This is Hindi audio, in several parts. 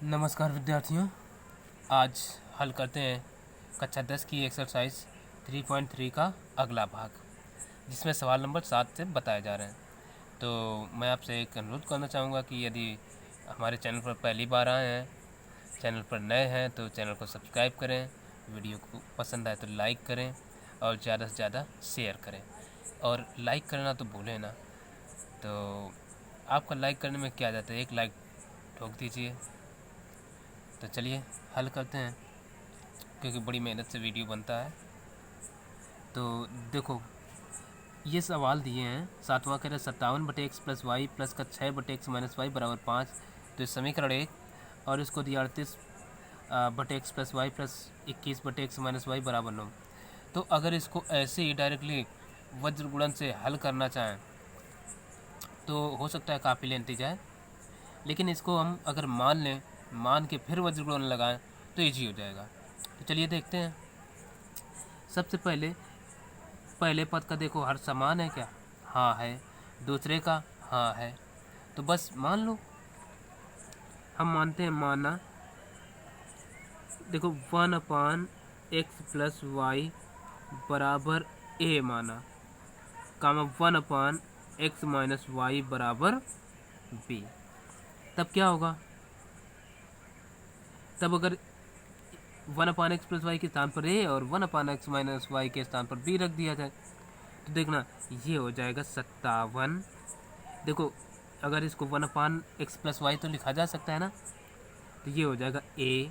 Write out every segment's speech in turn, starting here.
नमस्कार विद्यार्थियों, आज हल करते हैं कक्षा 10 की एक्सरसाइज 3.3 का अगला भाग, जिसमें सवाल नंबर 7 से बताए जा रहे हैं। तो मैं आपसे एक अनुरोध करना चाहूँगा कि यदि हमारे चैनल पर पहली बार आए हैं, चैनल पर नए हैं तो चैनल को सब्सक्राइब करें, वीडियो को पसंद आए तो लाइक करें और ज़्यादा से ज़्यादा शेयर करें। और लाइक करना तो भूलें ना। तो आपका लाइक करने में क्या जाता है, एक लाइक ठोक दीजिए। तो चलिए हल करते हैं, क्योंकि बड़ी मेहनत से वीडियो बनता है। तो देखो, ये सवाल दिए हैं। सातवां कह रहे 57/x प्लस वाई प्लस का 6/x माइनस वाई बराबर 5। तो समीकरण 1, और इसको दिया 38/x plus y plus 21/x minus y बराबर 9। तो अगर इसको ऐसे ही डायरेक्टली वज्र गुणन से हल करना चाहें तो हो सकता है काफ़ी लेंथी जाए, लेकिन इसको हम अगर मान के फिर वज्र गुणन लगाएं तो ईजी हो जाएगा। तो चलिए देखते हैं। सबसे पहले पद का देखो, हर समान है क्या? हाँ है। दूसरे का हाँ है, तो बस मान लो। हम मानते हैं, माना। देखो 1/x प्लस वाई बराबर a माना, कामा 1/x माइनस वाई बराबर b। तब क्या होगा? तब अगर 1/x प्लस वाई के स्थान पर a और 1/x माइनस वाई के स्थान पर b रख दिया जाए तो देखना ये हो जाएगा 57। देखो, अगर इसको 1/x प्लस वाई तो लिखा जा सकता है ना, तो ये हो जाएगा a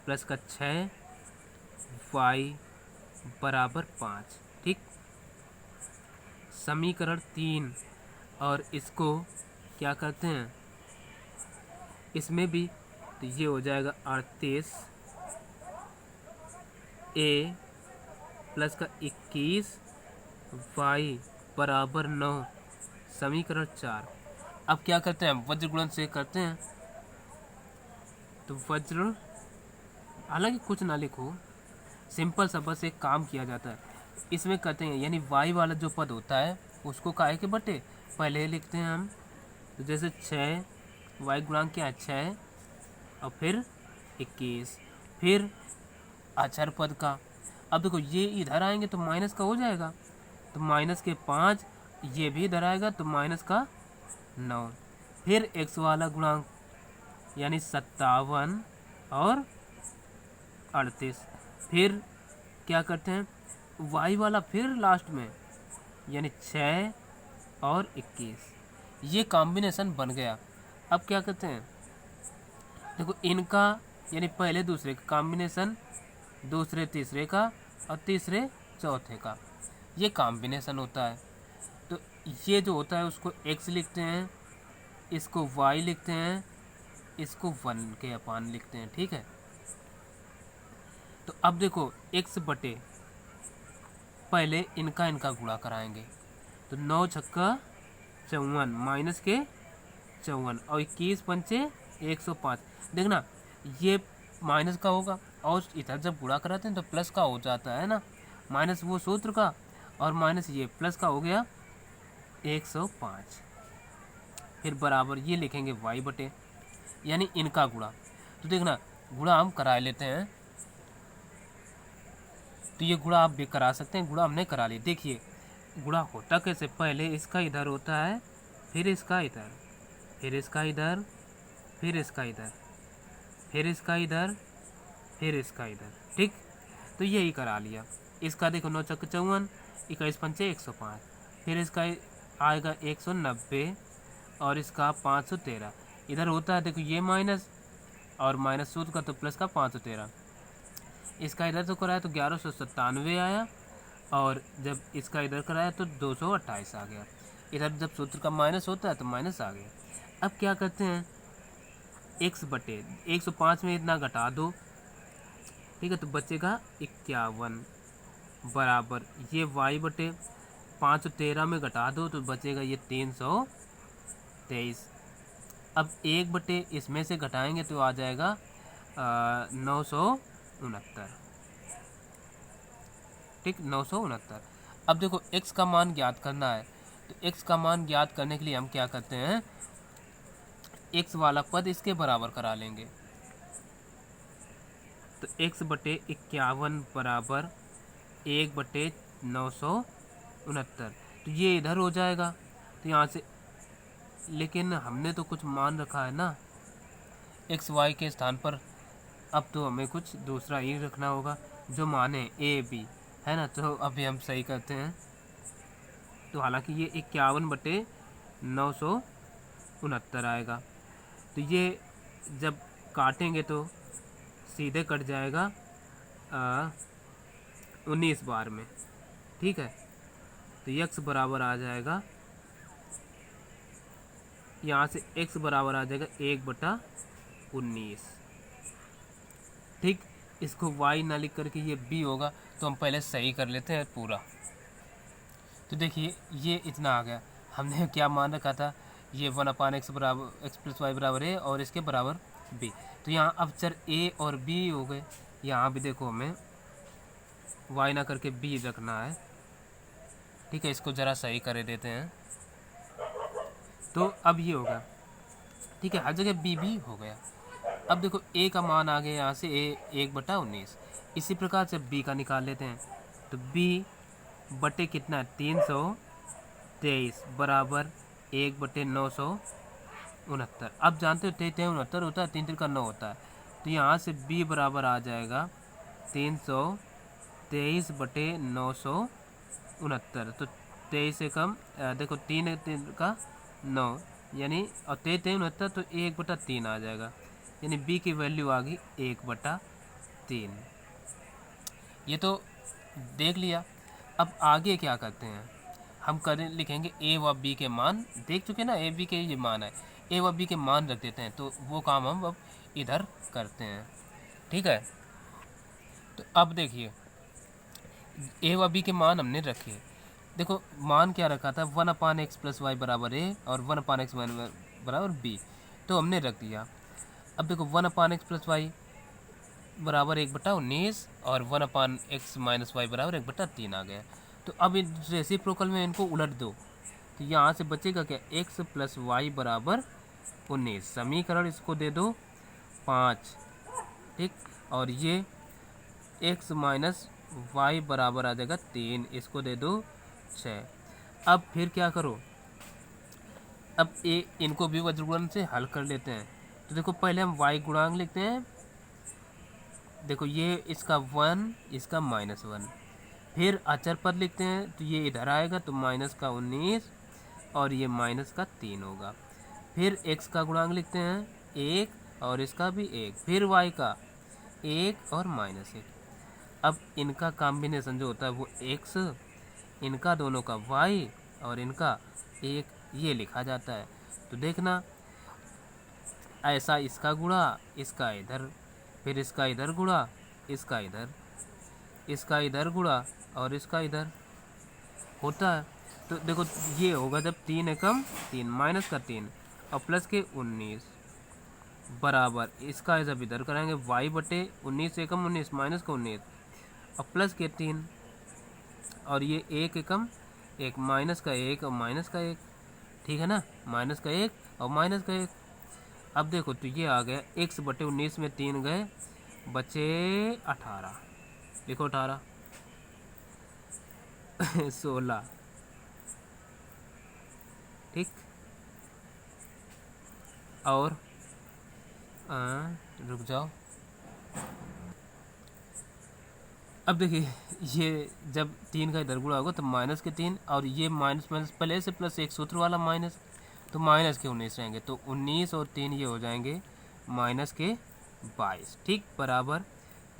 प्लस का 6 वाई बराबर 5। ठीक, समीकरण 3। और इसको क्या करते हैं, इसमें भी, तो ये हो जाएगा 38 a प्लस का 21 वाई बराबर 9। समीकरण 4। अब क्या करते हैं, वज्र गुणन से करते हैं। तो वज्र, हालांकि कुछ ना लिखो, सिंपल सा बस एक काम किया जाता है। इसमें करते हैं, यानी वाई वाला जो पद होता है उसको काहे के बटे पहले लिखते हैं हम। तो जैसे 6 वाई गुणांक क्या है 6, और फिर 21, फिर अचर पद का। अब देखो, ये इधर आएंगे तो माइनस का हो जाएगा, तो माइनस के 5, ये भी इधर आएगा तो माइनस का 9, फिर x वाला गुणांक यानी 57 और 38, फिर क्या करते हैं y वाला फिर लास्ट में, यानी 6 और 21। ये कॉम्बिनेशन बन गया। अब क्या करते हैं, देखो इनका यानी पहले दूसरे का कॉम्बिनेशन, दूसरे तीसरे का और तीसरे चौथे का, ये कॉम्बिनेशन होता है। तो ये जो होता है उसको x लिखते हैं, इसको y लिखते हैं, इसको 1 के अपान लिखते हैं। ठीक है, तो अब देखो x बटे, पहले इनका गुणा कराएंगे। तो 9 छक्का 54 माइनस के 54 और 21 पंचे 105। देखना ये माइनस का होगा, और इधर जब गुणा कराते हैं तो प्लस का हो जाता है ना, माइनस वो सूत्र का और माइनस ये प्लस का हो गया 105। फिर बराबर ये लिखेंगे y बटे, यानी इनका गुणा। तो देखना गुणा हम करा लेते हैं, तो ये गुणा आप भी करा सकते हैं, गुणा हमने करा लिया। देखिए गुणा होता कैसे, पहले इसका इधर होता है, फिर इसका इधर, फिर इसका इधर, फिर इसका इधर, फिर इसका इधर, फिर इसका इधर। ठीक, तो यही करा लिया। इसका देखो 9 छक्के 54, 21 पंचे 105, फिर इसका आएगा 190 और इसका 513। इधर होता है देखो ये माइनस, और माइनस सूत्र का तो प्लस का 513। इसका इधर तो कराया तो 1197 आया, और जब इसका इधर कराया तो 228 आ गया। इधर जब सूत्र का माइनस होता है तो माइनस आ गया। अब क्या करते हैं, x बटे 105 में इतना घटा दो। ठीक है, तो बचेगा 51 बराबर ये y बटे 513 में घटा दो तो बचेगा ये 323। अब 1 बटे इसमें से घटाएंगे तो आ जाएगा 969। ठीक, 969। अब देखो x का मान ज्ञात करना है, तो x का मान ज्ञात करने के लिए हम क्या करते हैं, x वाला पद इसके बराबर करा लेंगे। तो x बटे 51 बराबर 1/969। तो ये इधर हो जाएगा, तो यहाँ से, लेकिन हमने तो कुछ मान रखा है ना एक्स वाई के स्थान पर। अब तो हमें कुछ दूसरा ही रखना होगा जो माने ए बी, है ना। तो अभी हम सही करते हैं। तो हालांकि ये 51/969 आएगा। तो ये जब काटेंगे तो सीधे कट जाएगा 19 बार में, ठीक है। तो x बराबर आ जाएगा, यहाँ से x बराबर आ जाएगा 1/19, ठीक। इसको y ना लिख करके ये b होगा, तो हम पहले सही कर लेते हैं पूरा। तो देखिए ये इतना आ गया। हमने क्या मान रखा था, ये 1/x बराबर x + y बराबर a और इसके बराबर b। तो यहाँ अब चर a और b हो गए। यहाँ भी देखो हमें y ना करके b रखना है, ठीक है। इसको ज़रा सही कर देते हैं। तो अब ये होगा, ठीक है, हर जगह b भी हो गया। अब देखो a का मान आ गया यहाँ से a 1/19। इसी प्रकार से b का निकाल लेते हैं। तो b बटे कितना 323 बराबर 1/969। अब जानते हो 369 होता है, 3 का 9 होता है। तो यहाँ से b बराबर आ जाएगा 323/969। तो 23 से कम देखो 3 का 9 यानी, और 3 तो 1/3 आ जाएगा, यानी b की वैल्यू आ गई 1/3। ये तो देख लिया। अब आगे क्या करते हैं, हम लिखेंगे a व b के मान। देख चुके ना a b के ये मान है, a व b के मान रख देते हैं। तो वो काम हम अब इधर करते हैं, ठीक है। तो अब देखिए a व b के मान हमने रखे। देखो मान क्या रखा था, 1/x + y बराबर a और 1/x बराबर b, तो हमने रख दिया। अब देखो 1/x + y बराबर 1/19 और 1/x - y बराबर 1/3 आ गया। तो अब इन रेसिप्रोकल में इनको उलट दो, तो यहाँ से बचेगा क्या, x + y बराबर 19। समीकरण इसको दे दो 5, ठीक। और ये x - y बराबर आ जाएगा 3, इसको दे दो 6। अब फिर क्या करो, अब इनको भी वज्रगुणन से हल कर लेते हैं। तो देखो पहले हम y गुणांक लिखते हैं। देखो ये इसका 1, इसका -1। फिर अचर पद लिखते हैं, तो ये इधर आएगा, तो -19 और ये -3 होगा। फिर x का गुणांक लिखते हैं 1 और इसका भी 1, फिर y का 1 और -1। अब इनका कॉम्बिनेशन जो होता है वो x, इनका दोनों का y और इनका 1, ये लिखा जाता है। तो देखना ऐसा, इसका गुणा इसका इधर, फिर इसका इधर गुणा इसका इधर, इसका इधर गुणा और इसका इधर होता है। तो देखो ये होगा जब 3 एकम 3 माइनस का 3 और प्लस के 19 बराबर, इसका जब इधर कराएंगे y बटे 19 एकम 19 माइनस का 19 और प्लस के 3 और ये 1 एकम 1 माइनस का 1 और माइनस का 1, ठीक है ना, माइनस का 1 और माइनस का 1। अब देखो तो ये आ गया x बटे 19 में 3 गए, बचे 18, लिखो 18 16, ठीक। और रुक जाओ। अब देखिए ये जब 3 का इधर गुणा होगा तो माइनस के 3 और ये माइनस माइनस पहले से प्लस एक सूत्र वाला माइनस, तो माइनस के 19 रहेंगे। तो 19 और 3 ये हो जाएंगे माइनस के 22, ठीक। बराबर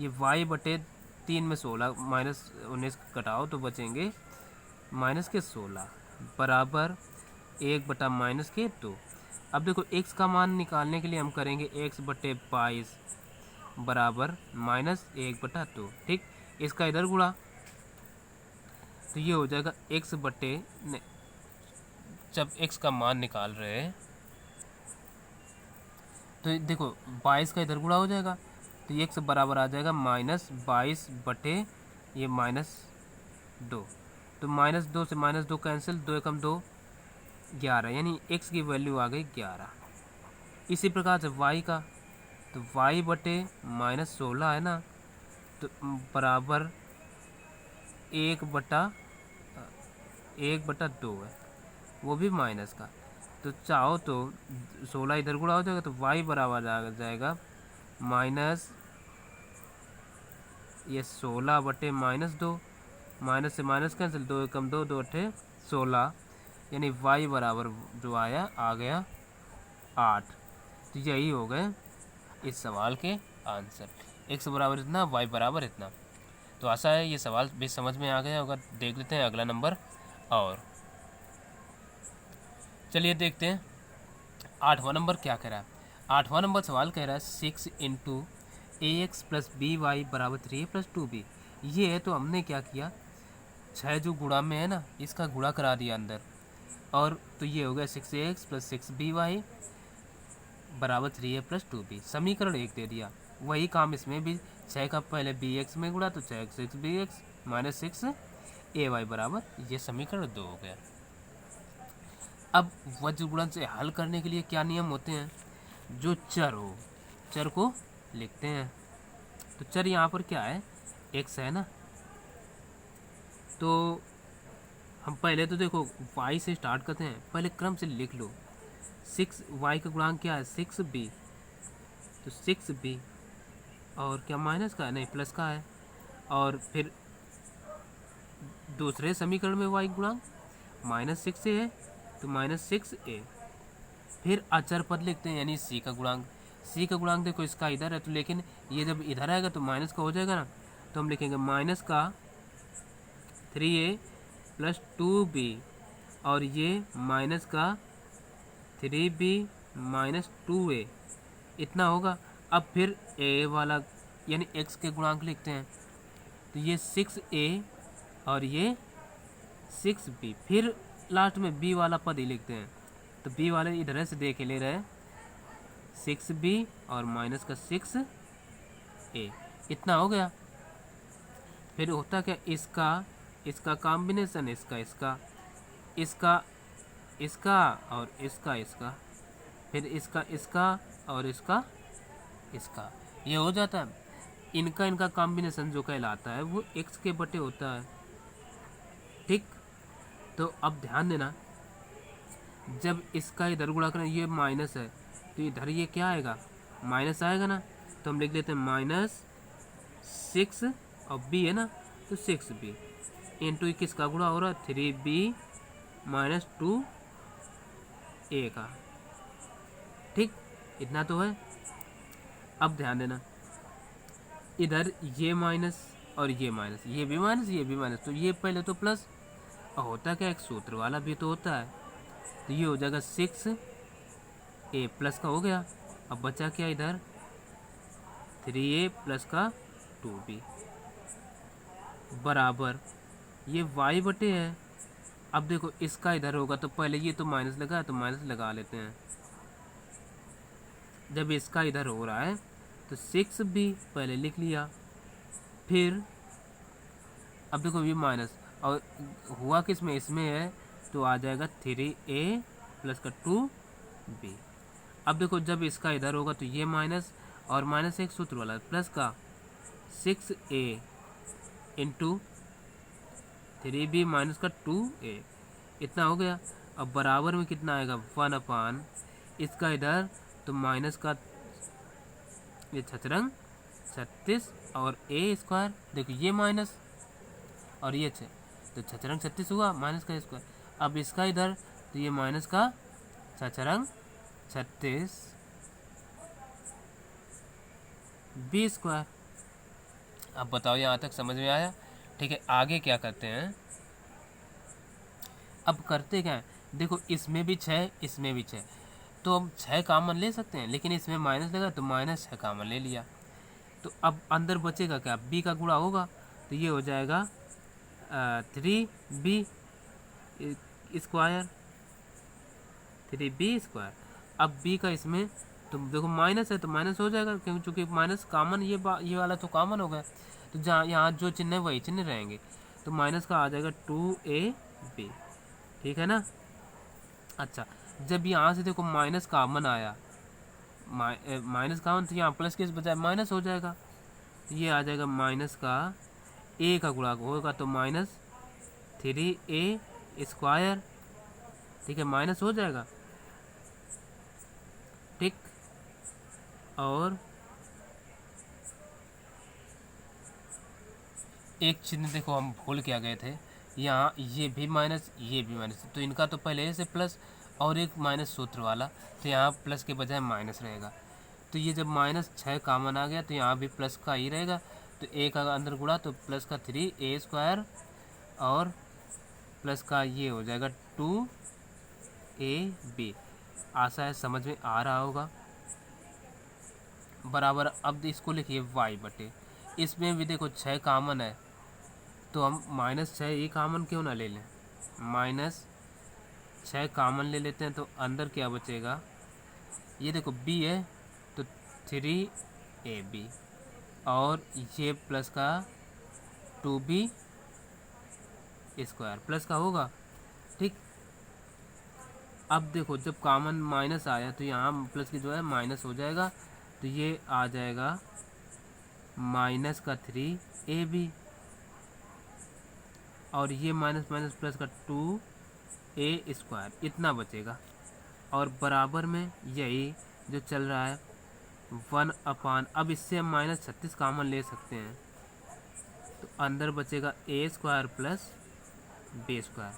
ये y बटे 3 में 16 माइनस 19 कटाओ तो बचेंगे माइनस के 16 बराबर 1 बटा माइनस के 2। अब देखो x का मान निकालने के लिए हम करेंगे x बटे 22 बराबर -1/2, ठीक। इसका इधर गुणा, तो ये हो जाएगा x बटे, जब x का मान निकाल रहे हैं तो देखो 22 का इधर गुणा हो जाएगा, तो x बराबर आ जाएगा -22 बटे ये -2। तो -2 से -2 कैंसिल, 2 एकम 2 11, यानी x की वैल्यू आ गई 11। इसी प्रकार से y का, तो y बटे -16 है ना, तो बराबर 1/2 है, वो भी माइनस का। तो चाहो तो 16 इधर गुणा हो जाएगा, तो y बराबर आ जाएगा माइनस ये 16/-2, माइनस से माइनस कैंसिल, 2 एकम 2, 2 अठे 16, यानी y बराबर जो आ गया 8। तो यही हो गए इस सवाल के आंसर। x बराबर इतना, y बराबर इतना। तो आशा है ये सवाल भी समझ में आ गया होगा। देख लेते हैं अगला नंबर। और चलिए देखते हैं 8वां नंबर क्या कह रहा है। 8वां नंबर सवाल कह रहा है 6 into AX + BY = 3A + 2B। ये है, तो हमने क्या किया, 6 जो गुणा में है ना, इसका गुणा करा दिया अंदर, और तो ये हो गया 6AX + 6BY = 3A + 2B। समीकरण 1 दे दिया। वही काम इसमें भी, 6 का पहले BX में गुणा, तो 6BX - 6AY बराबर, ये समीकरण 2 हो गया। अब वज्र गुणन से हल करने के लिए क्या नियम होते हैं, जो चर हो, चर को लिखते हैं। तो चर यहाँ पर क्या है, x है ना, तो हम पहले तो देखो y से स्टार्ट करते हैं, पहले क्रम से लिख लो। 6y का गुणांक क्या है, 6b, तो 6b, और क्या माइनस का है, नहीं प्लस का है। और फिर दूसरे समीकरण में y गुणांक -6a है, तो -6a। फिर अचर पद लिखते हैं, यानी c का गुणांक। c का गुणांक देखो इसका इधर है, तो लेकिन ये जब इधर आएगा तो माइनस का हो जाएगा ना, तो हम लिखेंगे माइनस का 3a + 2b, और ये माइनस का 3b - 2a, इतना होगा। अब फिर a वाला यानी x के गुणांक लिखते हैं, तो ये 6a और ये 6b। फिर लास्ट में b वाला पद ही लिखते हैं, तो b वाले इधर से देख ले रहे हैं, 6b और माइनस का 6a, इतना हो गया। फिर होता क्या, इसका कॉम्बिनेशन, इसका और इसका, फिर इसका और इसका, ये हो जाता है। इनका कॉम्बिनेशन जो कहलाता है वो x के बटे होता है, ठीक। तो अब ध्यान देना, जब इसका इधर गुणा करें, ये माइनस है, तो इधर ये क्या आएगा, माइनस आएगा ना, तो हम लिख लेते हैं -6, और b है ना, तो 6b इंटू किसका गुणा हो रहा है, 3b - 2a का, ठीक, इतना तो है। अब ध्यान देना, इधर ये माइनस और ये माइनस, ये भी माइनस, ये भी माइनस, तो ये पहले तो प्लस, और होता क्या, एक सूत्र वाला भी तो होता है, तो ये हो जाएगा 6a प्लस का हो गया। अब बचा क्या इधर, 3a प्लस का 2b बराबर, ये y बटे है। अब देखो इसका इधर होगा, तो पहले ये तो माइनस लगा, तो माइनस लगा लेते हैं। जब इसका इधर हो रहा है तो 6b पहले लिख लिया, फिर अब देखो ये माइनस, और हुआ किस में, इसमें है, तो आ जाएगा 3a प्लस का 2b। अब देखो जब इसका इधर होगा तो ये माइनस, और माइनस एक सूत्र वाला प्लस का 6a इंटू 3b माइनस का 2a, इतना हो गया। अब बराबर में कितना आएगा, 1/, इसका इधर तो माइनस का ये छतरंग 36, और a², देखो ये माइनस और ये 6, तो छतरंग 36 हुआ, माइनस का स्क्वायर। अब इसका इधर तो ये माइनस का छतरंग 36 b²। अब बताओ यहाँ तक समझ में आया, ठीक है। आगे क्या करते हैं, अब करते क्या है, देखो इसमें भी 6, इसमें भी 6, तो हम 6 कॉमन ले सकते हैं, लेकिन इसमें माइनस लगा तो माइनस 6 कॉमन ले लिया। तो अब अंदर बचेगा क्या, b का गुणा होगा, तो ये हो जाएगा 3b², 3b²। अब b का इसमें तो देखो माइनस है, तो माइनस हो जाएगा, क्योंकि चूँकि माइनस कॉमन, ये वाला तो कॉमन हो गया, तो जहाँ यहाँ जो चिन्ह है वही चिन्ह रहेंगे, तो माइनस का आ जाएगा 2ab, ठीक है ना। अच्छा, जब यहाँ से देखो माइनस कॉमन आया, माइनस का तो यहाँ प्लस के बजाय माइनस हो जाएगा, तो ये आ जाएगा माइनस का ए का गुणा होगा तो -3a², ठीक है, माइनस हो जाएगा, ठीक। और एक चिन्ह देखो हम भूल के आ गए थे, यहाँ ये भी माइनस ये भी माइनस, तो इनका तो पहले से प्लस और एक माइनस सूत्र वाला, तो यहाँ प्लस के बजाय माइनस रहेगा। तो ये जब -6 कॉमन आ गया तो यहाँ भी प्लस का ही रहेगा, तो ए का अंदर गुणा तो प्लस का 3a² और प्लस का ये हो जाएगा 2ab। आशा है समझ में आ रहा होगा। बराबर अब इसको लिखिए y/, इसमें भी देखो 6 कॉमन है, तो हम -6 ये कॉमन क्यों ना ले लें, -6 कॉमन ले लेते हैं, तो अंदर क्या बचेगा, ये देखो b है तो 3ab और ये प्लस का 2b² प्लस का होगा, ठीक। अब देखो जब कॉमन माइनस आया तो यहाँ प्लस की जो है माइनस हो जाएगा, तो ये आ जाएगा माइनस का 3ab और ये माइनस माइनस प्लस का 2a², इतना बचेगा। और बराबर में यही जो चल रहा है 1/, अब इससे हम -36 कॉमन ले सकते हैं, तो अंदर बचेगा a² प्लस b²।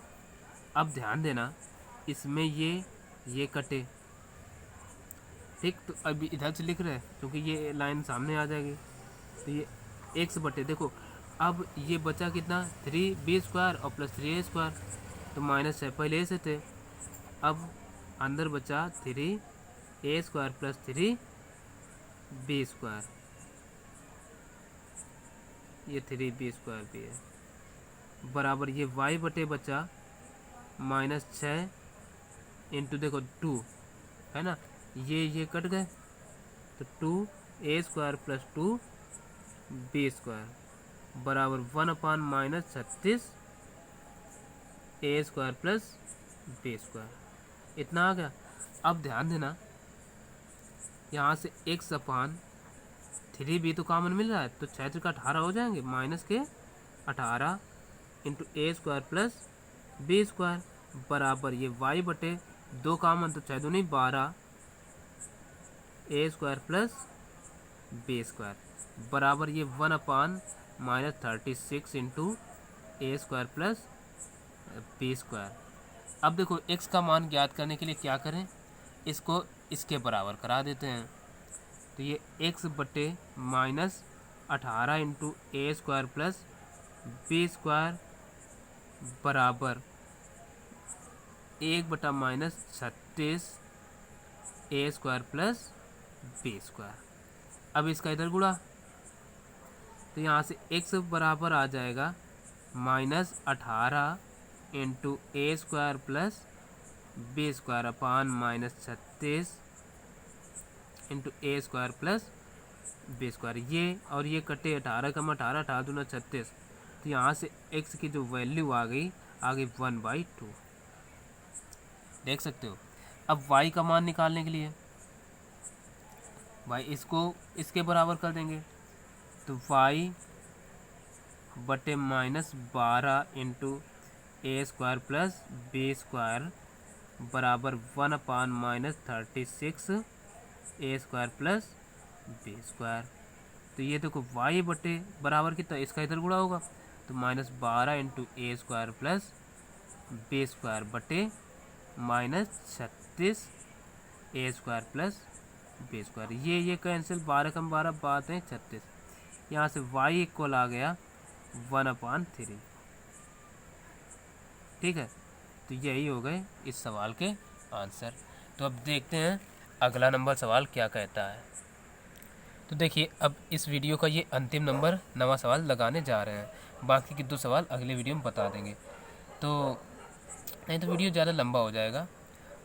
अब ध्यान देना इसमें ये कटे, ठीक, तो अभी इधर से लिख रहे हैं क्योंकि ये लाइन सामने आ जाएगी, तो ये x/, देखो अब ये बचा कितना 3b² और प्लस 3a², तो माइनस है पहले से थे, अब अंदर बचा 3a² प्लस 3b², ये 3b² भी है, बराबर ये y/, बचा -6 इंटू देखो 2 है ना, ये कट गए तो 2a² प्लस 2b² बराबर 1/, -36 a² प्लस b², इतना आ गया। अब ध्यान देना यहाँ से x/3b तो कॉमन मिल रहा है, तो 6 का 18 हो जाएंगे, माइनस के 18 इंटू a² प्लस b² बराबर ये y/, 2 कॉमन तो 6 दूनी 12 a² प्लस b² बराबर ये 1/, -36 इंटू a² प्लस b²। अब देखो x का मान ज्ञात करने के लिए क्या करें, इसको इसके बराबर करा देते हैं, तो ये x/, -18 into a² plus b² बराबर 1/, -36 a² प्लस b²। अब इसका इधर गुणा, तो यहाँ से x बराबर आ जाएगा -18 इंटू a² प्लस b² अपान -36 इंटू a² प्लस b², ये और ये कटे 18 कम 18, 18 दूना 36, तो यहाँ से x की जो वैल्यू आ गई 1/2, देख सकते हो। अब y का मान निकालने के लिए भाई इसको इसके बराबर कर देंगे, तो y/, -12 into a² plus b² बराबर 1/, -36 a² प्लस b²। तो ये देखो y/ बराबर कितना, इसका इधर गुणा होगा, तो -12 इंटू a² प्लस b² बटे -36 a² प्लस b², ये कैंसिल, 12 कम 12 बात है 36, यहाँ से y इक्वल आ गया 1/3, ठीक है। तो यही हो गए इस सवाल के आंसर। तो अब देखते हैं अगला नंबर सवाल क्या कहता है। तो देखिए अब इस वीडियो का ये अंतिम नंबर नवा सवाल लगाने जा रहे हैं, बाकी के 2 सवाल अगले वीडियो में बता देंगे, तो नहीं तो वीडियो ज़्यादा लंबा हो जाएगा।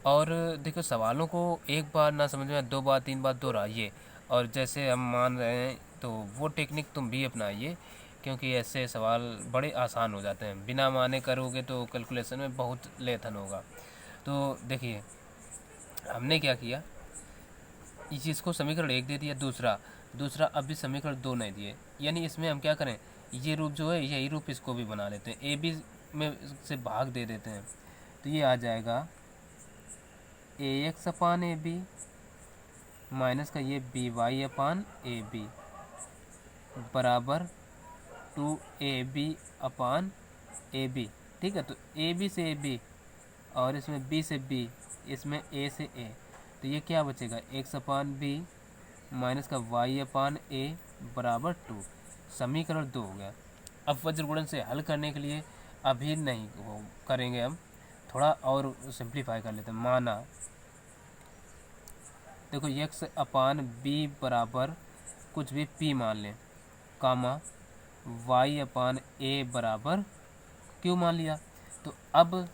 और देखो सवालों को एक बार ना समझ में 2 बार 3 बार दोहराइए, और जैसे हम मान रहे हैं तो वो टेक्निक तुम भी अपनाइए, क्योंकि ऐसे सवाल बड़े आसान हो जाते हैं, बिना माने करोगे तो कैलकुलेशन में बहुत लेथन होगा। तो देखिए हमने क्या किया, इस चीज़ को समीकरण 1 दे दिया, दूसरा अभी समीकरण 2 नहीं दिए, यानी इसमें हम क्या करें, ये रूप जो है यही रूप इसको भी बना लेते हैं, ए बी में से भाग दे देते हैं, तो ये आ जाएगा A X upon A B minus का ये B Y upon A B बराबर 2ab अपान ए बी। ठीक है, तो ए बी से ए बी और इसमें बी से बी, इसमें ए से ए, तो ये क्या बचेगा, एक्स अपान बी माइनस का वाई अपान ए बराबर 2। समीकरण 2 हो गया। अब वज्रगुणन से हल करने के लिए अभी नहीं वो करेंगे, हम थोड़ा और सिंप्लीफाई कर लेते हैं। माना देखो एक्स अपान बी बराबर कुछ भी पी मान लें, कामा वाई अपान ए बराबर क्यू मान लिया, तो अब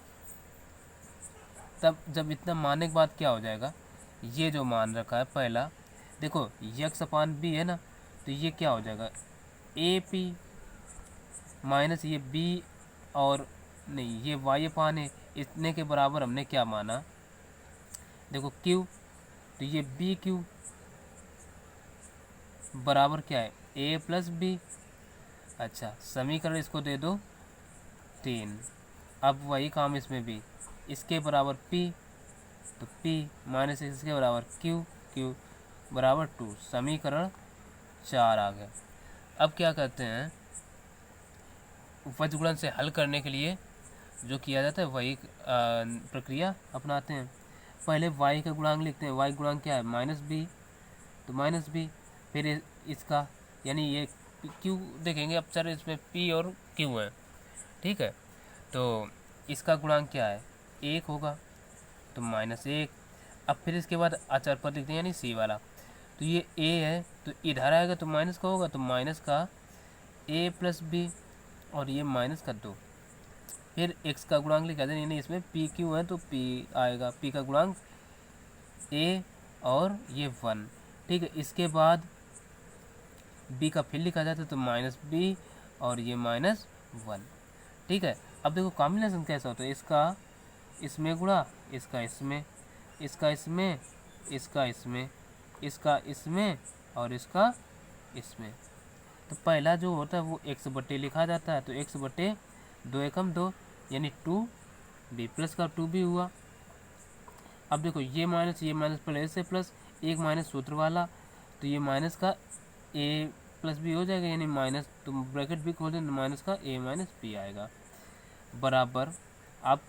तब जब इतना मानने के बाद क्या हो जाएगा, ये जो मान रखा है पहला, देखो यक्स अपान बी है ना, तो ये क्या हो जाएगा, ए पी माइनस ये बी और नहीं ये वाई अपान है, इतने के बराबर हमने क्या माना, देखो क्यू, तो ये बी क्यू बराबर क्या है, ए प्लस बी। अच्छा, समीकरण इसको दे दो 3। अब वही काम इसमें भी, इसके बराबर P, तो P माइनस इसके बराबर Q, Q बराबर 2। समीकरण 4 आ गया। अब क्या करते हैं, वज्रगुणन से हल करने के लिए जो किया जाता है वही प्रक्रिया अपनाते हैं। पहले y का गुणांक लिखते हैं, y गुणांक क्या है, माइनस बी, तो माइनस बी, फिर इसका यानी ये Q देखेंगे, अब सर इसमें P और Q है, ठीक है, तो इसका गुणांक क्या है, 1 होगा, तो -1। अब फिर इसके बाद अचर पद लिखते हैं यानी सी वाला, तो ये a है, तो इधर आएगा तो माइनस का होगा, तो माइनस का a प्लस बी और ये माइनस का 2। फिर x का गुणांक लिखा जाए, यानी इसमें पी क्यू है तो p आएगा, p का गुणांक a और ये 1। ठीक है, इसके बाद b का फिर लिखा जाता है तो -b और ये -1। ठीक है, अब देखो कॉम्बिनेशन कैसा होता है, इसका इसमें गुणा, इसका इसमें, इसका इसमें, इसका इसमें, इसका इसमें और इसका इसमें। तो पहला जो होता है वो x बटे लिखा जाता है, तो x बटे 2 एकम 2 यानी 2b प्लस का 2b हुआ। अब देखो ये माइनस प्लस से प्लस, एक माइनस सूत्र वाला, तो ये माइनस का a प्लस बी हो जाएगा, यानी माइनस, तो ब्रैकेट भी खोल दें, माइनस का a माइनस बी आएगा बराबर, आप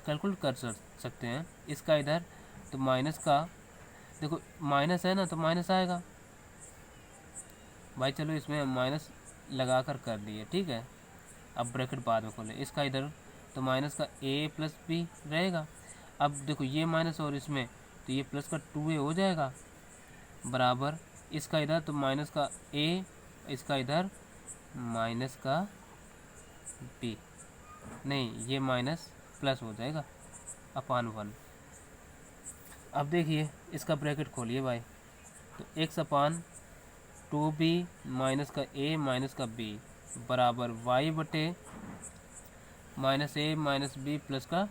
कैलकुलेट कर सकते हैं इसका इधर, तो माइनस का देखो माइनस है ना तो माइनस आएगा भाई, चलो इसमें माइनस लगा कर दिए, ठीक है। अब ब्रैकेट बाद में खोलें, इसका इधर तो माइनस का a प्लस बी रहेगा। अब देखो ये माइनस और इसमें, तो ये प्लस का 2a हो जाएगा बराबर, इसका इधर तो माइनस का a, इसका इधर माइनस का b, नहीं ये माइनस प्लस हो जाएगा अपान 1। अब देखिए इसका ब्रैकेट खोलिए भाई, तो x अपान 2b माइनस का a माइनस का b बराबर y बटे minus a minus b plus का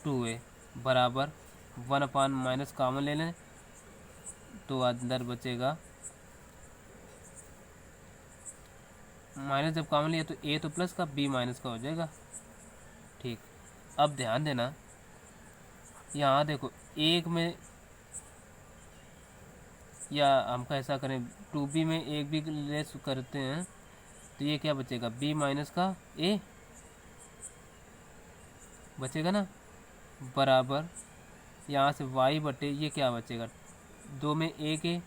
2a बराबर 1 अपान माइनस कॉमन ले लें, तो अंदर बचेगा माइनस, जब कॉमन लिया तो a तो प्लस का, b माइनस का हो जाएगा। ठीक, अब ध्यान देना यहाँ देखो एक में, या हम कैसा करें 2b में एक भी लेस करते हैं, तो ये क्या बचेगा, b माइनस का a बचेगा ना बराबर, यहाँ से y बटे ये क्या बचेगा, 2 में एक a,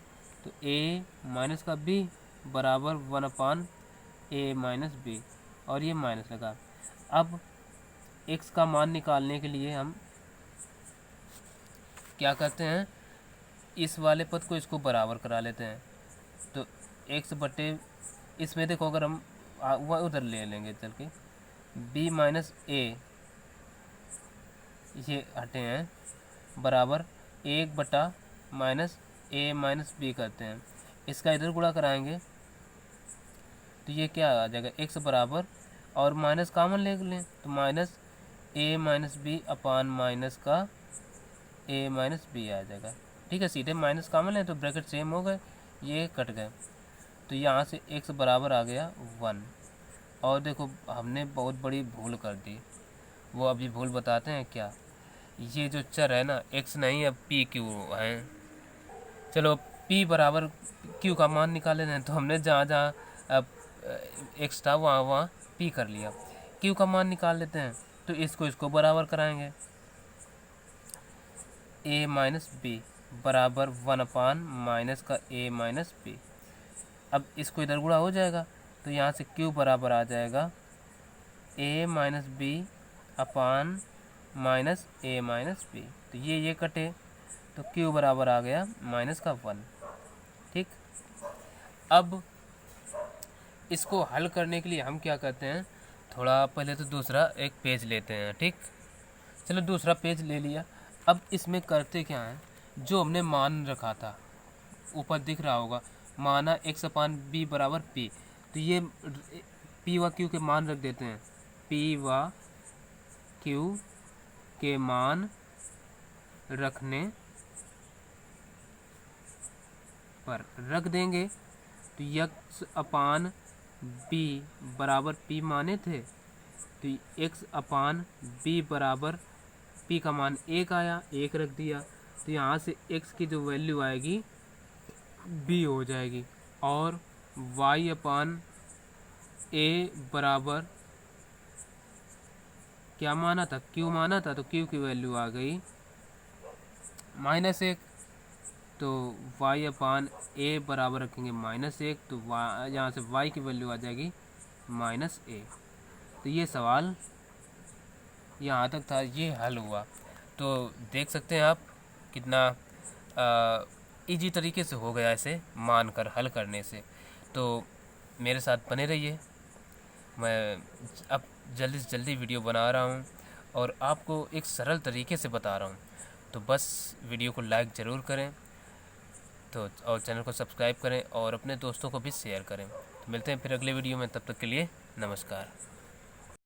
तो a माइनस का b बराबर 1 अपान a माइनस b और ये माइनस लगा। अब x का मान निकालने के लिए हम क्या करते हैं, इस वाले पद को इसको बराबर करा लेते हैं, तो x बटे इसमें देखो अगर हम वह उधर ले लेंगे चल के, b माइनस a ये हटे हैं बराबर 1 बटा माइनस a माइनस b करते हैं, इसका इधर गुणा कराएंगे तो ये क्या आ जाएगा, x बराबर और माइनस कॉमन ले लें तो minus a minus b upon minus का a माइनस बी आ जाएगा ठीक है, सीधे माइनस कॉमन है तो ब्रैकेट सेम हो गए, ये कट गए, तो यहाँ से x बराबर आ गया 1। और देखो हमने बहुत बड़ी भूल कर दी, वो अभी भूल बताते हैं क्या। ये जो चर है ना x नहीं अब p q है। चलो p बराबर q का मान निकाले हैं, तो हमने जहाँ जहाँ अब x था वहाँ वहाँ p कर लिया। q का मान निकाल लेते हैं, तो इसको बराबर कराएंगे, a माइनस बी बराबर 1 माइनस का a माइनस बी। अब इसको इधर गुणा हो जाएगा, तो यहाँ से q बराबर आ जाएगा a minus b upon minus a minus b. तो ये कटे, तो q बराबर आ गया माइनस का 1। ठीक, अब इसको हल करने के लिए हम क्या करते हैं, थोड़ा पहले तो दूसरा एक पेज लेते हैं। ठीक, चलो दूसरा पेज ले लिया। अब इसमें करते क्या हैं, जो हमने मान रखा था ऊपर दिख रहा होगा, माना x अपान बी बराबर p, तो ये p व q के मान रख देते हैं, p व q के मान रखने पर रख देंगे, तो x अपान b बराबर p माने थे, तो x अपान b बराबर p का मान 1 आया, 1 रख दिया, तो यहाँ से x की जो वैल्यू आएगी b हो जाएगी, और y अपान a बराबर क्या माना था, q माना था, तो q की वैल्यू आ गई -1, तो y अपान a बराबर रखेंगे -1, तो यहाँ से y की वैल्यू आ जाएगी -a। तो ये सवाल यहाँ तक था, ये हल हुआ। तो देख सकते हैं आप कितना इजी तरीके से हो गया इसे मान कर हल करने से। तो मेरे साथ बने रहिए, मैं अब जल्दी से जल्दी वीडियो बना रहा हूँ और आपको एक सरल तरीके से बता रहा हूँ। तो बस वीडियो को लाइक ज़रूर करें, तो और चैनल को सब्सक्राइब करें और अपने दोस्तों को भी शेयर करें। तो मिलते हैं फिर अगले वीडियो में, तब तक के लिए नमस्कार।